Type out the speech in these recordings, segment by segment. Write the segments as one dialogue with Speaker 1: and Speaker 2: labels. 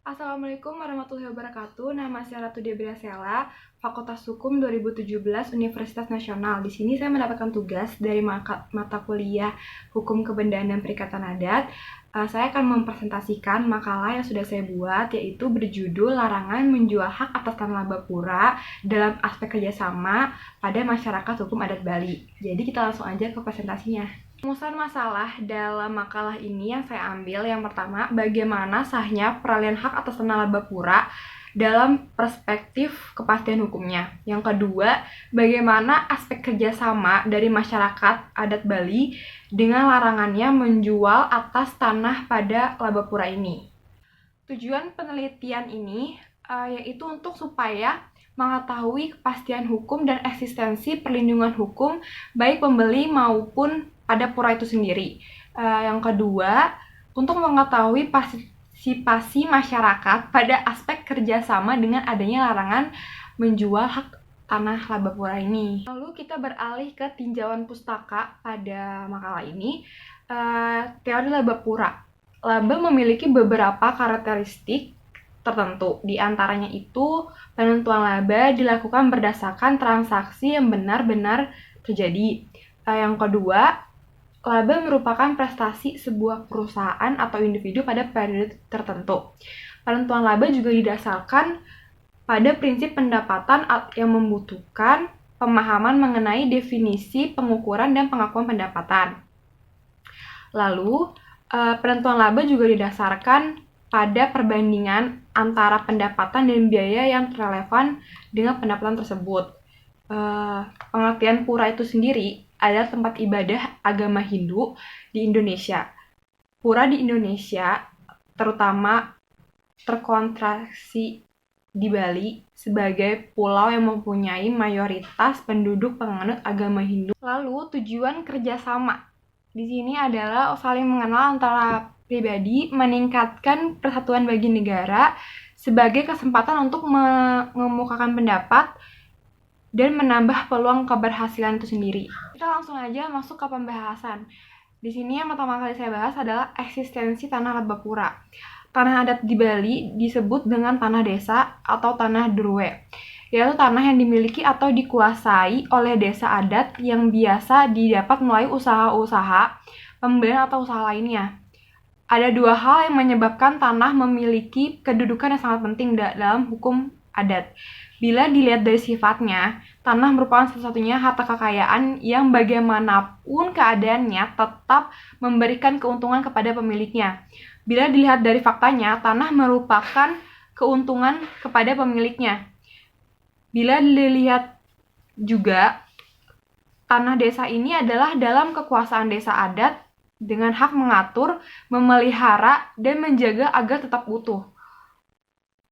Speaker 1: Assalamualaikum warahmatullahi wabarakatuh. Nama saya Ratu Debra Sela, Fakultas Hukum 2017 Universitas Nasional. Di sini saya mendapatkan tugas dari mata kuliah Hukum Kebendaan dan Perikatan Adat. Saya akan mempresentasikan makalah yang sudah saya buat, yaitu berjudul Larangan Menjual Hak Atas Tanah Labapura dalam Aspek Kerjasama pada Masyarakat Hukum Adat Bali. Jadi kita langsung aja ke presentasinya. Rumusan masalah dalam makalah ini yang saya ambil, yang pertama, bagaimana sahnya peralihan hak atas tanah Labapura dalam perspektif kepastian hukumnya. Yang kedua, bagaimana aspek kerjasama dari masyarakat adat Bali dengan larangannya menjual atas tanah pada Labapura ini. Tujuan penelitian ini yaitu untuk supaya mengetahui kepastian hukum dan eksistensi perlindungan hukum baik pembeli maupun pada pura itu sendiri. Yang kedua, untuk mengetahui partisipasi masyarakat pada aspek kerjasama dengan adanya larangan menjual hak tanah Labapura ini. Lalu kita beralih ke tinjauan pustaka pada makalah ini. Teori Labapura. Laba memiliki beberapa karakteristik tertentu. Di antaranya itu, penentuan laba dilakukan berdasarkan transaksi yang benar-benar terjadi. Yang kedua, laba merupakan prestasi sebuah perusahaan atau individu pada periode tertentu. Penentuan laba juga didasarkan pada prinsip pendapatan yang membutuhkan pemahaman mengenai definisi, pengukuran, dan pengakuan pendapatan. Lalu, penentuan laba juga didasarkan pada perbandingan antara pendapatan dan biaya yang relevan dengan pendapatan tersebut. Pengertian pura itu sendiri adalah tempat ibadah agama Hindu di Indonesia. Pura di Indonesia terutama terkontraksi di Bali sebagai pulau yang mempunyai mayoritas penduduk penganut agama Hindu. Lalu tujuan kerjasama di sini adalah saling mengenal antara pribadi, meningkatkan persatuan bagi negara sebagai kesempatan untuk mengemukakan pendapat dan menambah peluang keberhasilan itu sendiri. Kita langsung aja masuk ke pembahasan. Di sini yang pertama kali saya bahas adalah eksistensi tanah Labapura. Tanah adat di Bali disebut dengan tanah desa atau tanah Druwe, yaitu tanah yang dimiliki atau dikuasai oleh desa adat yang biasa didapat melalui usaha-usaha pembelian atau usaha lainnya. Ada dua hal yang menyebabkan tanah memiliki kedudukan yang sangat penting dalam hukum adat. Bila dilihat dari sifatnya, tanah merupakan satu-satunya harta kekayaan yang bagaimanapun keadaannya tetap memberikan keuntungan kepada pemiliknya. Bila dilihat dari faktanya, tanah merupakan keuntungan kepada pemiliknya. Bila dilihat juga, tanah desa ini adalah dalam kekuasaan desa adat dengan hak mengatur, memelihara, dan menjaga agar tetap utuh.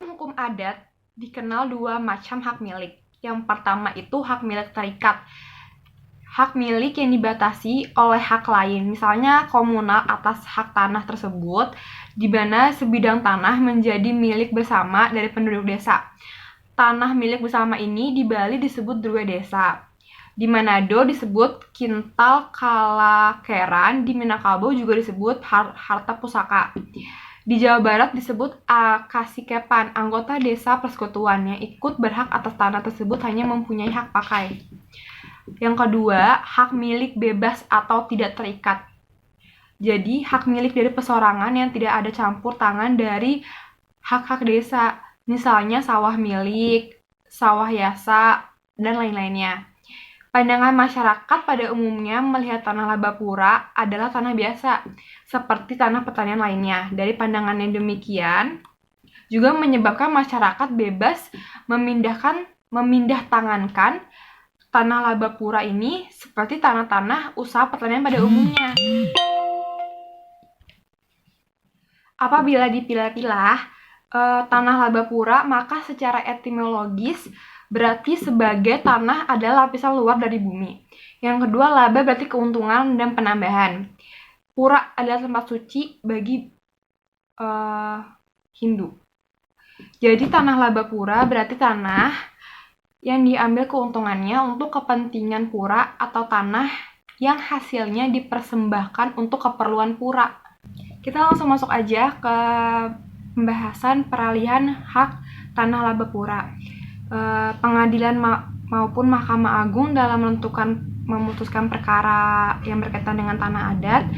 Speaker 1: Hukum adat dikenal dua macam hak milik. Yang pertama itu hak milik terikat. Hak milik yang dibatasi oleh hak lain, misalnya komunal atas hak tanah tersebut, di mana sebidang tanah menjadi milik bersama dari penduduk desa. Tanah milik bersama ini di Bali disebut Druwe Desa. Di Manado disebut Kintal Kalakeran, di Minangkabau juga disebut harta pusaka. Di Jawa Barat disebut Kasikepan, anggota desa persekutuan yang ikut berhak atas tanah tersebut hanya mempunyai hak pakai. Yang kedua, hak milik bebas atau tidak terikat. Jadi, hak milik dari pesorangan yang tidak ada campur tangan dari hak-hak desa, misalnya sawah milik, sawah yasa, dan lain-lainnya. Pandangan masyarakat pada umumnya melihat tanah Labapura adalah tanah biasa, seperti tanah pertanian lainnya. Dari pandangan yang demikian, juga menyebabkan masyarakat bebas memindah tangankan tanah Labapura ini seperti tanah-tanah usaha pertanian pada umumnya. Apabila dipilah-pilah tanah Labapura, maka secara etimologis berarti sebagai tanah adalah lapisan luar dari bumi. Yang kedua, laba berarti keuntungan dan penambahan. Pura adalah tempat suci bagi Hindu. Jadi tanah Labapura berarti tanah yang diambil keuntungannya untuk kepentingan pura atau tanah yang hasilnya dipersembahkan untuk keperluan pura. Kita langsung masuk aja ke pembahasan peralihan hak tanah laba pura. Pengadilan maupun Mahkamah Agung dalam memutuskan perkara yang berkaitan dengan tanah adat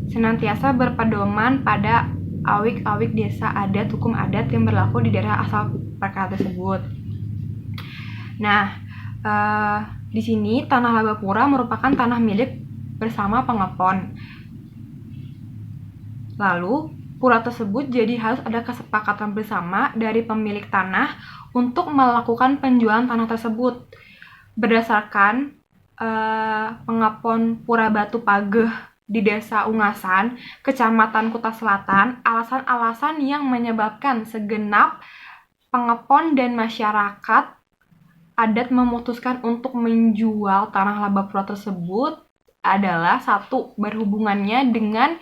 Speaker 1: senantiasa berpedoman pada awik-awik desa adat, hukum adat yang berlaku di daerah asal perkara tersebut. Nah, di sini tanah laba pura merupakan tanah milik bersama pengepon. Lalu, pura tersebut jadi harus ada kesepakatan bersama dari pemilik tanah untuk melakukan penjualan tanah tersebut. Berdasarkan pengepon Pura Batu Pageh di Desa Ungasan, Kecamatan Kuta Selatan, alasan-alasan yang menyebabkan segenap pengepon dan masyarakat adat memutuskan untuk menjual tanah laba pura tersebut adalah satu, berhubungannya dengan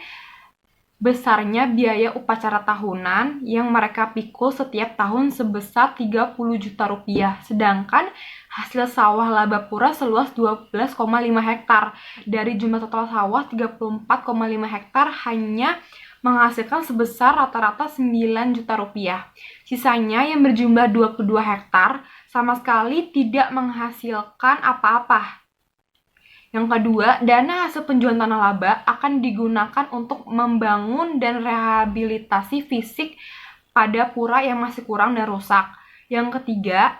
Speaker 1: besarnya biaya upacara tahunan yang mereka pikul setiap tahun sebesar 30 juta rupiah, sedangkan hasil sawah laba pura seluas 12,5 hektar. Dari jumlah total sawah 34,5 hektar hanya menghasilkan sebesar rata-rata 9 juta rupiah. Sisanya yang berjumlah 22 hektar sama sekali tidak menghasilkan apa-apa. Yang kedua, dana hasil penjualan tanah laba akan digunakan untuk membangun dan rehabilitasi fisik pada pura yang masih kurang dan rusak. Yang ketiga,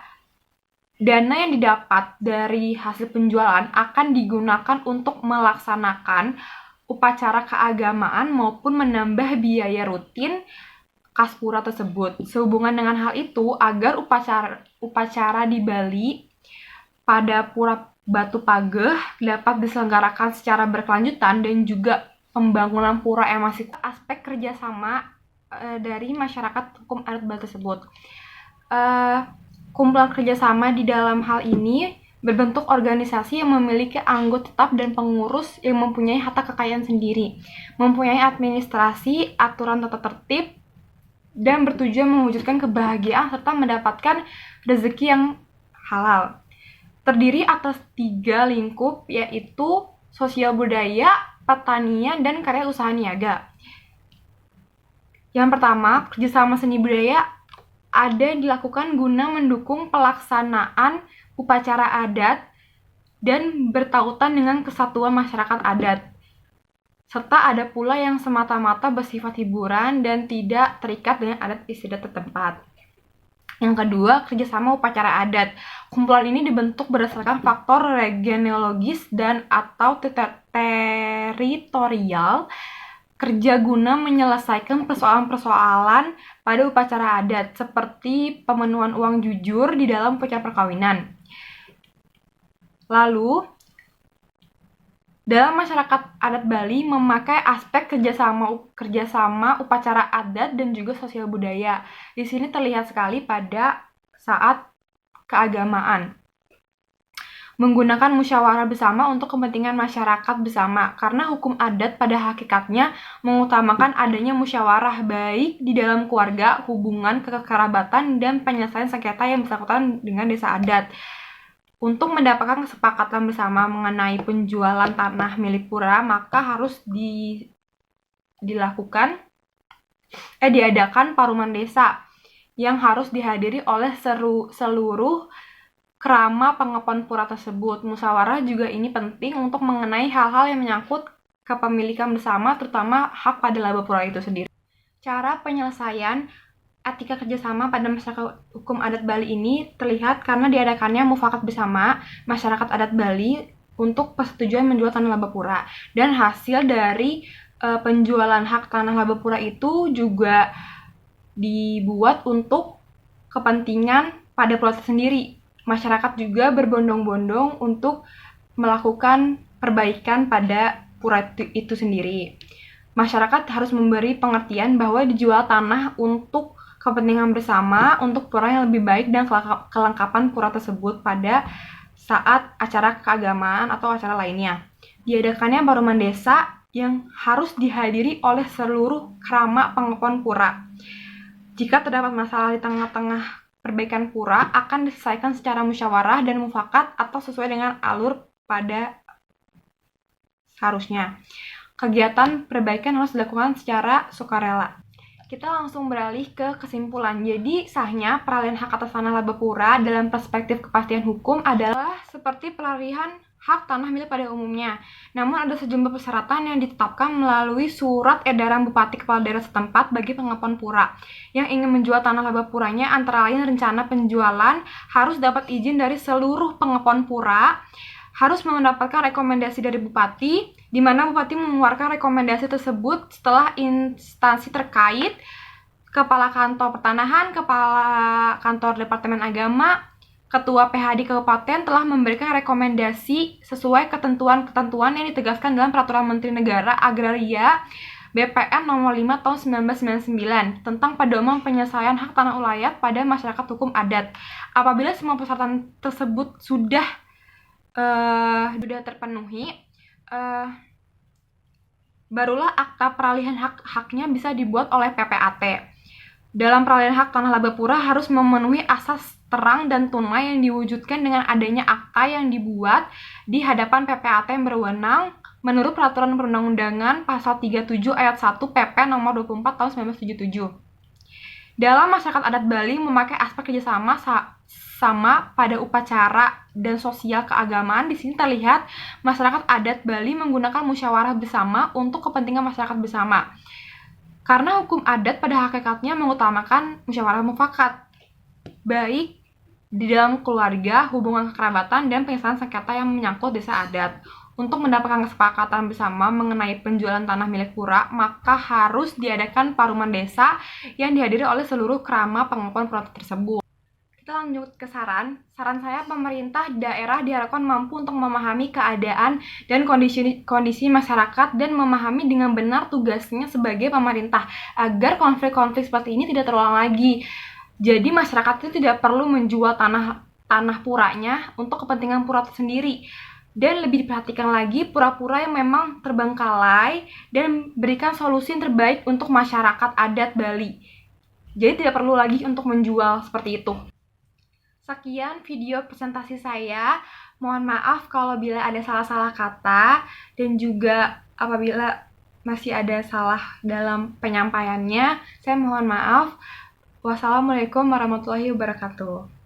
Speaker 1: dana yang didapat dari hasil penjualan akan digunakan untuk melaksanakan upacara keagamaan maupun menambah biaya rutin kas pura tersebut. Sehubungan dengan hal itu, agar upacara di Bali pada Pura Batu Pageh dapat diselenggarakan secara berkelanjutan dan juga pembangunan pura yang masih aspek kerjasama dari masyarakat hukum adat Bali tersebut. Kumpulan kerjasama di dalam hal ini berbentuk organisasi yang memiliki anggota tetap dan pengurus yang mempunyai harta kekayaan sendiri, mempunyai administrasi, aturan tata tertib, dan bertujuan mewujudkan kebahagiaan serta mendapatkan rezeki yang halal. Terdiri atas 3 lingkup, yaitu sosial budaya, pertanian, dan karya usaha niaga. Yang pertama, kerjasama seni budaya ada yang dilakukan guna mendukung pelaksanaan upacara adat dan bertautan dengan kesatuan masyarakat adat. Serta ada pula yang semata-mata bersifat hiburan dan tidak terikat dengan adat istiadat setempat. Yang kedua, kerjasama upacara adat. Kumpulan ini dibentuk berdasarkan faktor genealogis dan atau teritorial kerja guna menyelesaikan persoalan-persoalan pada upacara adat, seperti pemenuhan uang jujur di dalam upacara perkawinan. Lalu, dalam masyarakat adat Bali memakai aspek kerjasama upacara adat dan juga sosial budaya. Di sini terlihat sekali pada saat keagamaan. Menggunakan musyawarah bersama untuk kepentingan masyarakat bersama, karena hukum adat pada hakikatnya mengutamakan adanya musyawarah baik di dalam keluarga, hubungan kekerabatan, dan penyelesaian sengketa yang bersangkutan dengan desa adat. Untuk mendapatkan kesepakatan bersama mengenai penjualan tanah milik pura, maka harus diadakan paruman desa yang harus dihadiri oleh seluruh kerama pengepon pura tersebut. Musyawarah juga ini penting untuk mengenai hal-hal yang menyangkut kepemilikan bersama, terutama hak pada laba pura itu sendiri. Cara penyelesaian etika kerjasama pada masyarakat hukum adat Bali ini terlihat karena diadakannya mufakat bersama masyarakat adat Bali untuk persetujuan menjual tanah laba pura, dan hasil dari penjualan hak tanah laba pura itu juga dibuat untuk kepentingan pada pura sendiri. Masyarakat juga berbondong-bondong untuk melakukan perbaikan pada pura itu sendiri. Masyarakat harus memberi pengertian bahwa dijual tanah untuk kepentingan bersama, untuk pura yang lebih baik dan kelengkapan pura tersebut pada saat acara keagamaan atau acara lainnya. Diadakannya paruman desa yang harus dihadiri oleh seluruh kerama pengepon pura. Jika terdapat masalah di tengah-tengah perbaikan pura, akan diselesaikan secara musyawarah dan mufakat atau sesuai dengan alur pada seharusnya. Kegiatan perbaikan harus dilakukan secara sukarela. kita langsung beralih ke kesimpulan. Jadi sahnya peralihan hak atas tanah laba pura dalam perspektif kepastian hukum adalah seperti peralihan hak tanah milik pada umumnya. Namun ada sejumlah persyaratan yang ditetapkan melalui surat edaran Bupati Kepala Daerah setempat bagi pengepon pura yang ingin menjual tanah laba puranya, antara lain rencana penjualan harus dapat izin dari seluruh pengepon pura, harus mendapatkan rekomendasi dari bupati, di mana bupati mengeluarkan rekomendasi tersebut setelah instansi terkait, kepala kantor pertanahan, kepala kantor departemen agama, ketua PHD kabupaten telah memberikan rekomendasi sesuai ketentuan-ketentuan yang ditegaskan dalam Peraturan Menteri Negara Agraria BPN nomor 5 tahun 1999 tentang pedoman penyelesaian hak tanah ulayat pada masyarakat hukum adat. Apabila semua persyaratan tersebut sudah terpenuhi, barulah akta peralihan haknya bisa dibuat oleh PPAT. Dalam peralihan hak tanah laba pura harus memenuhi asas terang dan tunai yang diwujudkan dengan adanya akta yang dibuat di hadapan PPAT yang berwenang menurut Peraturan Perundang-undangan Pasal 37 Ayat 1 PP nomor 24 tahun 1977. Dalam masyarakat adat Bali memakai aspek kerjasama sama pada upacara dan sosial keagamaan. Di sini terlihat masyarakat adat Bali menggunakan musyawarah bersama untuk kepentingan masyarakat bersama. Karena hukum adat pada hakikatnya mengutamakan musyawarah mufakat, baik di dalam keluarga, hubungan kekerabatan, dan penyelesaian sengketa yang menyangkut desa adat. Untuk mendapatkan kesepakatan bersama mengenai penjualan tanah milik pura, maka harus diadakan paruman desa yang dihadiri oleh seluruh kerama pengepon pura tersebut. Kita lanjut ke saran. Saran saya, pemerintah daerah diharapkan mampu untuk memahami keadaan dan kondisi masyarakat dan memahami dengan benar tugasnya sebagai pemerintah agar konflik-konflik seperti ini tidak terulang lagi. Jadi masyarakat itu tidak perlu menjual tanah puranya untuk kepentingan pura sendiri. Dan lebih diperhatikan lagi pura-pura yang memang terbengkalai dan berikan solusi yang terbaik untuk masyarakat adat Bali. Jadi tidak perlu lagi untuk menjual seperti itu. Sekian video presentasi saya. Mohon maaf kalau bila ada salah-salah kata dan juga apabila masih ada salah dalam penyampaiannya. Saya mohon maaf. Wassalamualaikum warahmatullahi wabarakatuh.